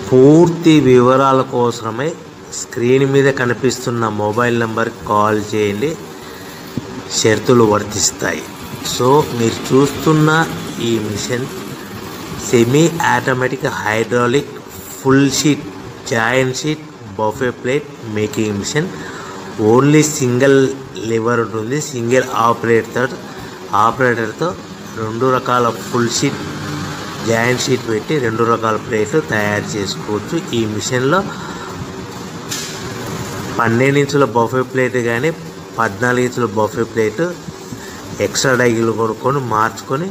పూర్తి వివరాల కోసమై స్క్రీన్ మీద కనిపిస్తున్న మొబైల్ నెంబర్కి కాల్ చేయండి. షరతులు వర్తిస్తాయి. సో మీరు చూస్తున్న ఈ machine semi automatic hydraulic full sheet joint sheet buffet plate making machine. Only single lever ఉంటుంది. సింగిల్ ఆపరేటర్తో 2 రకాల ఫుల్ షీట్ జాయింట్ షీట్ పెట్టి 2 రకాల ప్లేట్లు తయారు చేసుకోవచ్చు. ఈ మిషన్లో 12 ఇంచుల బఫే ప్లేట్ కానీ 14 ఇంచుల బఫే ప్లేటు ఎక్స్ట్రా డైలు కొనుక్కొని మార్చుకొని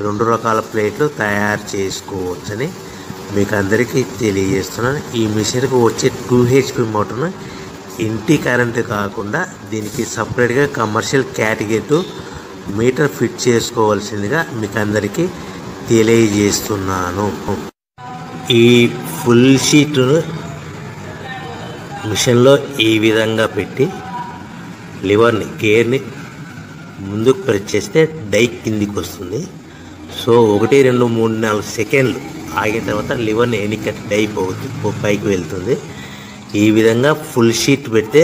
2 రకాల ప్లేట్లు తయారు చేసుకోవచ్చని మీకు అందరికీ తెలియజేస్తున్నాను. ఈ మిషన్కి వచ్చే 2 HP మోటార్ను ఇంటి కరెంటు కాకుండా దీనికి సపరేట్గా కమర్షియల్ కేటగిరీ మీటర్ ఫిట్ చేసుకోవాల్సిందిగా మీకు అందరికీ తెలియజేస్తున్నాను. ఈ ఫుల్ షీట్ మిషన్లో ఈ విధంగా పెట్టి లివర్ని గేర్ని ముందుకు ప్రెస్ చేస్తే డై కిందికి వస్తుంది. సో 1 2 3 4 సెకండ్లు ఆగిన తర్వాత లివర్ని వెనక్కి డై పైకి వెళ్తుంది. ఈ విధంగా ఫుల్ షీట్ పెడితే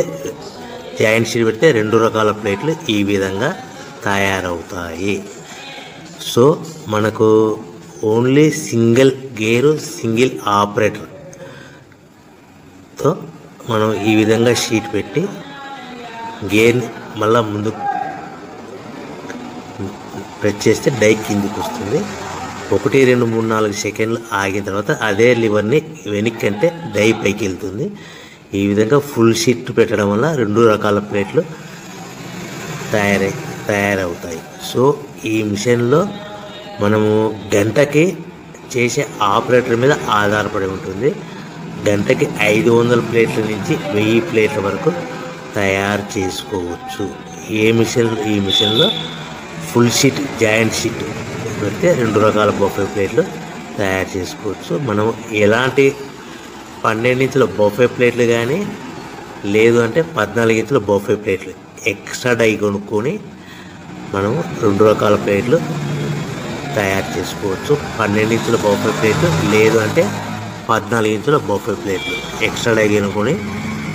జాయింట్ షీట్ పెడితే 2 రకాల ప్లేట్లు ఈ విధంగా తయారవుతాయి. సో మనకు ఓన్లీ సింగిల్ గేరు సింగిల్ ఆపరేటర్తో మనం ఈ విధంగా షీట్ పెట్టి గేర్ని మళ్ళీ ముందుకు ప్రెస్ చేస్తే డై కిందికి వస్తుంది. 1 2 3 4 సెకండ్లు ఆగిన తర్వాత అదే లివర్ని వెనక్కి అంటే డై పైకి వెళ్తుంది. ఈ విధంగా ఫుల్ షీట్ పెట్టడం వల్ల 2 రకాల ప్లేట్లు తయారవుతాయి. సో ఈ మిషన్లో మనము గంటకి చేసే ఆపరేటర్ మీద ఆధారపడి ఉంటుంది. గంటకి 500 ప్లేట్ల నుంచి 1000 ప్లేట్ల వరకు తయారు చేసుకోవచ్చు. ఈ మిషన్లో ఫుల్ షీట్ జాయింట్ షీట్ పెడితే 2 రకాల బఫే ప్లేట్లు తయారు చేసుకోవచ్చు. మనం ఎలాంటి 12 ఇంచుల బఫే ప్లేట్లు కానీ లేదు అంటే 14 ఇంచుల బఫే ప్లేట్లు ఎక్స్ట్రా డై కొనుక్కొని మనం 2 రకాల ప్లేట్లు తయారు చేసుకోవచ్చు. 12 ఇంచుల బఫే ప్లేట్లు లేదు అంటే 14 ఇంచుల బఫే ప్లేట్లు ఎక్స్ట్రా డై కొనుక్కొని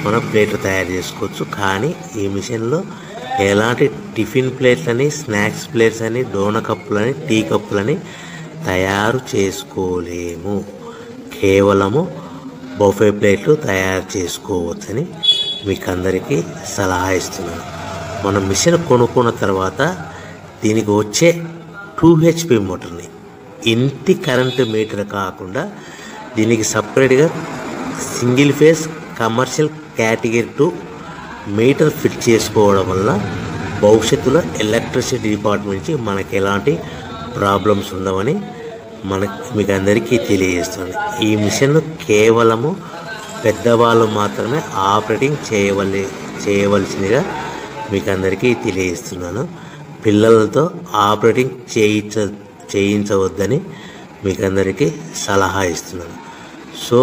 మనం ప్లేట్లు తయారు చేసుకోవచ్చు. కానీ ఈ మిషన్లో ఎలాంటి టిఫిన్ ప్లేట్లని స్నాక్స్ ప్లేట్స్ అని డోన కప్పులని టీ కప్పులని తయారు చేసుకోలేము. కేవలము బఫే ప్లేట్లు తయారు చేసుకోవచ్చని మీకు అందరికీ సలహా ఇస్తున్నాను. మనం మిషన్ కొనుక్కున్న తర్వాత దీనికి వచ్చే 2 HP మోటార్ని ఇంటి కరెంటు మీటర్ కాకుండా దీనికి సపరేట్గా single phase commercial category 2 metre fit చేసుకోవడం వల్ల భవిష్యత్తులో ఎలక్ట్రిసిటీ డిపార్ట్మెంట్ నుంచి మనకి ఎలాంటి ప్రాబ్లమ్స్ ఉండవని మీకు అందరికీ తెలియజేస్తుంది. ఈ మిషన్ కేవలము పెద్దవాళ్ళు మాత్రమే ఆపరేటింగ్ చేయవలసిందిగా మీకు అందరికీ తెలియజేస్తున్నాను. పిల్లలతో ఆపరేటింగ్ చేయించవద్దని మీకు అందరికీ సలహా ఇస్తున్నాను. సో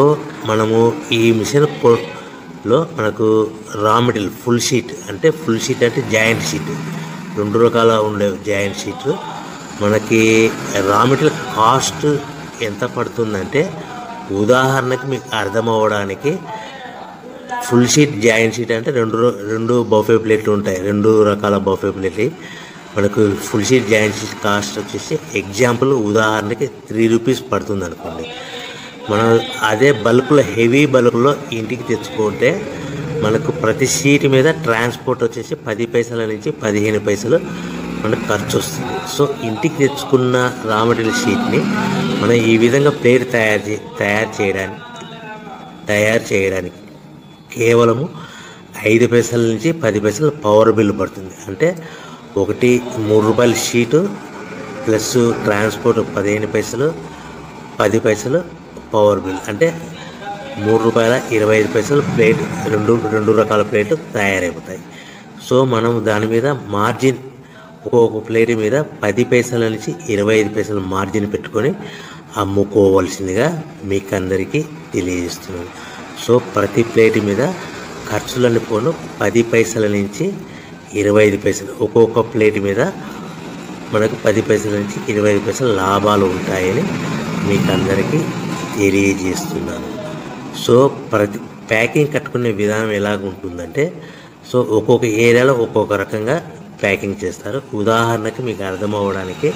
మనము ఈ మిషన్లో మనకు రా మెటీరియల్ ఫుల్ షీట్ అంటే జాయింట్ షీట్ 2 రకాల ఉండే జాయింట్ షీట్ మనకి రా మెటీరియల్ కాస్ట్ ఎంత పడుతుందంటే ఉదాహరణకి మీకు అర్థమవ్వడానికి ఫుల్ షీట్ జాయింట్ షీట్ అంటే 2 బఫే ప్లేట్లు ఉంటాయి. 2 రకాల బఫే ప్లేట్లు మనకు full sheet joint sheet cost వచ్చేసి ఎగ్జాంపుల్ ఉదాహరణకి 3 రూపీస్ పడుతుంది అనుకోండి. మనం అదే బల్క్లో హెవీ బల్క్లో ఇంటికి తెచ్చుకుంటే మనకు ప్రతి షీట్ మీద ట్రాన్స్పోర్ట్ వచ్చేసి 10 పైసల నుంచి 15 పైసలు మనకు ఖర్చు వస్తుంది. సో ఇంటికి తెచ్చుకున్న రా మెటీరియల్ షీట్ని మనం ఈ విధంగా ప్లేట్ తయారు చేయడానికి కేవలము 5 పైసల నుంచి 10 పైసలు పవర్ బిల్ పడుతుంది. అంటే 3 రూపాయల షీటు ప్లస్ ట్రాన్స్పోర్ట్ 15 పైసలు 10 పైసలు పవర్ బిల్ అంటే 3 రూపాయల 25 పైసలు ప్లేట్ 2 రకాల ప్లేట్లు తయారైపోతాయి. సో మనం దాని మీద మార్జిన్ ఒక్కొక్క ప్లేట్ మీద 10 పైసల నుంచి 25 పైసలు మార్జిన్ పెట్టుకొని అమ్ముకోవాల్సిందిగా మీకు అందరికీ తెలియజేస్తున్నాను. సో ప్రతి ప్లేట్ మీద ఖర్చులన్నీ పోను 10 పైసల నుంచి 25 పైసలు ఒక్కొక్క ప్లేట్ మీద మనకు 10 పైసల నుంచి 25 పైసలు లాభాలు ఉంటాయని మీకు అందరికీ తెలియజేస్తున్నాను. సో ప్రతి ప్యాకింగ్ కట్టుకునే విధానం ఎలాగ ఉంటుందంటే, సో ఒక్కొక్క ఏరియాలో ఒక్కొక్క రకంగా ప్యాకింగ్ చేస్తారు. ఉదాహరణకి మీకు అర్థం అవ్వడానికి,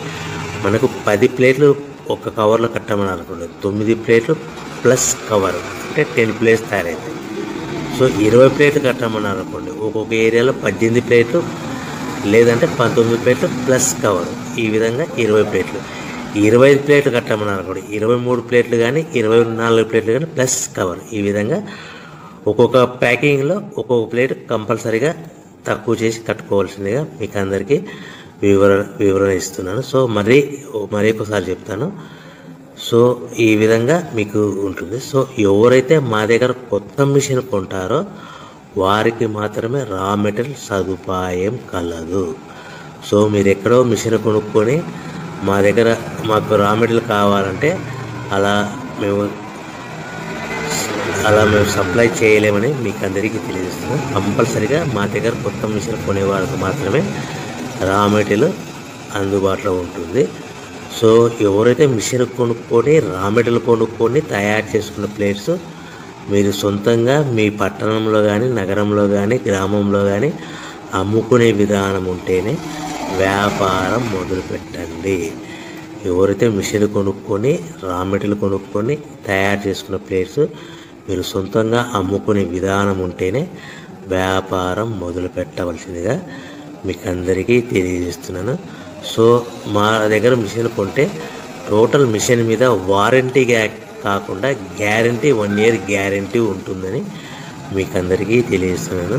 మనకు 10 ప్లేట్లు ఒక కవర్లో కట్టమని అనుకోండి, 9 ప్లేట్లు ప్లస్ కవర్ అంటే 10 ప్లేట్స్ తయారవుతాయి. సో 20 ప్లేట్లు కట్టమని అనుకోండి, ఒక్కొక్క ఏరియాలో 18 ప్లేట్లు లేదంటే 19 ప్లేట్లు ప్లస్ కవర్, ఈ విధంగా 20 ప్లేట్లు. 25 ప్లేట్లు కట్టమని అనుకోండి, 23 ప్లేట్లు కానీ 24 ప్లేట్లు కానీ ప్లస్ కవర్, ఈ విధంగా ఒక్కొక్క ప్యాకింగ్లో ఒక్కొక్క ప్లేట్ కంపల్సరీగా తక్కువ చేసి కట్టుకోవాల్సిందిగా మీకు అందరికీ వివరణ ఇస్తున్నాను. సో మరి ఒకసారి చెప్తాను. సో ఈ విధంగా మీకు ఉంటుంది. సో ఎవరైతే మా దగ్గర కొత్త మిషన్ కొంటారో వారికి మాత్రమే రా మెటీరియల్ సదుపాయం కలదు. సో మీరు ఎక్కడో మిషన్ కొనుక్కొని మా దగ్గర మాకు రా మెటీరియల్ కావాలంటే అలా మేము సప్లై చేయలేమని మీకు అందరికీ తెలియజేస్తున్నాం. కంపల్సరీగా మా దగ్గర కొత్త మిషన్ కొనే వాళ్ళకి మాత్రమే రా మెటీరియల్ అందుబాటులో ఉంటుంది. సో ఎవరైతే మిషన్ కొనుక్కొని రా మెటీరియల్ కొనుక్కొని తయారు చేసుకున్న ప్లేట్స్ మీరు సొంతంగా మీ పట్టణంలో కానీ నగరంలో కానీ గ్రామంలో కానీ అమ్ముకునే విధానం ఉంటేనే వ్యాపారం మొదలుపెట్టండి. ఎవరైతే మిషన్ కొనుక్కొని రా మెటీరియల్ కొనుక్కొని తయారు చేసుకున్న ప్లేట్స్ మీరు సొంతంగా అమ్ముకునే విధానం ఉంటేనే వ్యాపారం మొదలు పెట్టవలసిందిగా మీకు అందరికీ తెలియజేస్తున్నాను. సో మా దగ్గర మిషన్ కొంటే టోటల్ మిషన్ మీద వారంటీ కాకుండా గ్యారంటీ 1 year గ్యారంటీ ఉంటుందని మీకు అందరికీ తెలియజేస్తున్నాను.